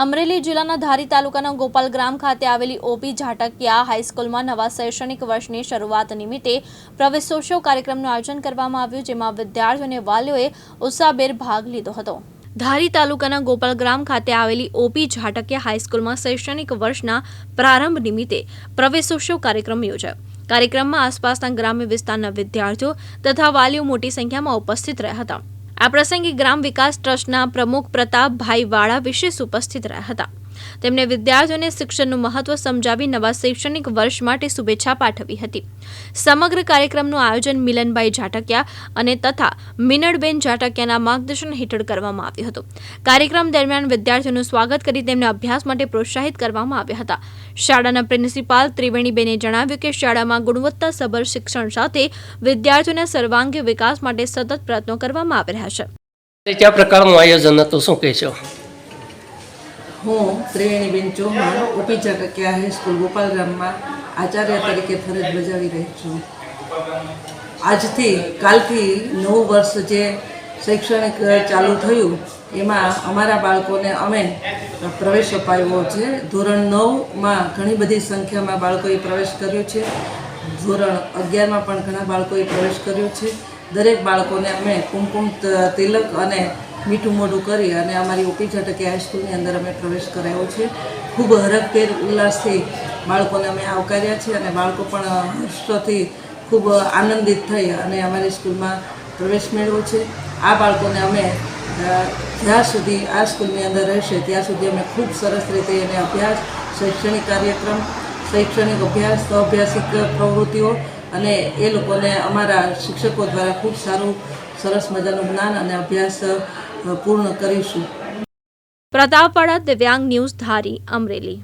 અમરેલી જિલ્લાના ધારી તાલુકાના ગોપાલ ગ્રામ ખાતે આવેલી ઓપી ઝાટકિયા હાઈસ્કૂલમાં નવા શૈક્ષણિક વર્ષની શરૂઆત નિમિત્તે પ્રવેશોત્સવ કાર્યક્રમનું આયોજન કરવામાં આવ્યું, જેમાં વિદ્યાર્થીઓ અને વાલીઓએ ઉત્સાહભેર ભાગ લીધો હતો। ધારી તાલુકાના ગોપાલ ગ્રામ ખાતે આવેલી ઓપી ઝાટકિયા હાઈસ્કૂલમાં શૈક્ષણિક વર્ષના પ્રારંભ નિમિત્તે પ્રવેશોત્સવ કાર્યક્રમ યોજાયો। કાર્યક્રમમાં આસપાસના ગ્રામ્ય વિસ્તારના વિદ્યાર્થીઓ તથા વાલીઓ મોટી સંખ્યામાં ઉપસ્થિત રહ્યા હતા। આ પ્રસંગે ગ્રામ વિકાસ ટ્રસ્ટના પ્રમુખ પ્રતાપભાઈ વાળા વિશેષ ઉપસ્થિત રહ્યા હતા। તેમણે વિદ્યાર્થીઓને શિક્ષણનું મહત્વ સમજાવી નવા શૈક્ષણિક વર્ષ માટે શુભેચ્છા પાઠવી હતી। સમગ્ર કાર્યક્રમનું આયોજન મિલનભાઈ ઝાટકિયા અને તથા મિનળબેન ઝાટકિયાના માર્ગદર્શન હેઠળ કરવામાં આવ્યું હતું। કાર્યક્રમ દરમિયાન વિદ્યાર્થીઓનું સ્વાગત કરી તેમને અભ્યાસ માટે પ્રોત્સાહિત કરવામાં આવ્યા હતા। શાળાના પ્રિન્સિપાલ ત્રિવેણીબેને જણાવ્યું કે શાળામાં ગુણવત્તાસભર શિક્ષણ સાથે વિદ્યાર્થીઓના સર્વાંગી વિકાસ માટે સતત પ્રયત્નો કરવામાં આવી રહ્યા છે। क्या प्रकारનું આયોજન હતું, શું કહેશો? હું ત્રિવેણીબેન ચૌહાણ ઓપી ઝાટકિયા હાઈસ્કૂલ ગોપાલ ગ્રામમાં આચાર્ય તરીકે ફરજ બજાવી રહી છું। આજથી કાલથી નવું વર્ષ જે શૈક્ષણિક ચાલુ થયું એમાં અમારા બાળકોને અમે પ્રવેશ અપાવ્યો છે। ધોરણ 9માં ઘણી બધી સંખ્યામાં બાળકોએ પ્રવેશ કર્યો છે। ધોરણ 11માં પણ ઘણા બાળકોએ પ્રવેશ કર્યો છે। દરેક બાળકોને અમે કુમકુમ તિલક અને મીઠું મોઢું કરી અને અમારી ઓપી ઝાટકિયા હાઈસ્કૂલની અંદર અમે પ્રવેશ કરાવ્યો છે। ખૂબ હરખભેર ઉલ્લાસથી બાળકોને અમે આવકાર્યા છે અને બાળકો પણ હર્ષથી ખૂબ આનંદિત થઈ અને અમારી સ્કૂલમાં પ્રવેશ મેળવ્યો છે। આ બાળકોને અમે જ્યાં સુધી આ સ્કૂલની અંદર રહેશે ત્યાં સુધી અમે ખૂબ સરસ રીતે એને અભ્યાસ, શૈક્ષણિક કાર્યક્રમ, શૈક્ષણિક અભ્યાસ, અભ્યાસિક પ્રવૃત્તિઓ અને એ લોકોને અમારા શિક્ષકો દ્વારા ખૂબ સારું સરસ મજાનું જ્ઞાન અને અભ્યાસ પૂર્ણ કરીશું। પ્રતાપવાળા, દિવ્યાંગ ન્યૂઝ, ધારી, અમરેલી।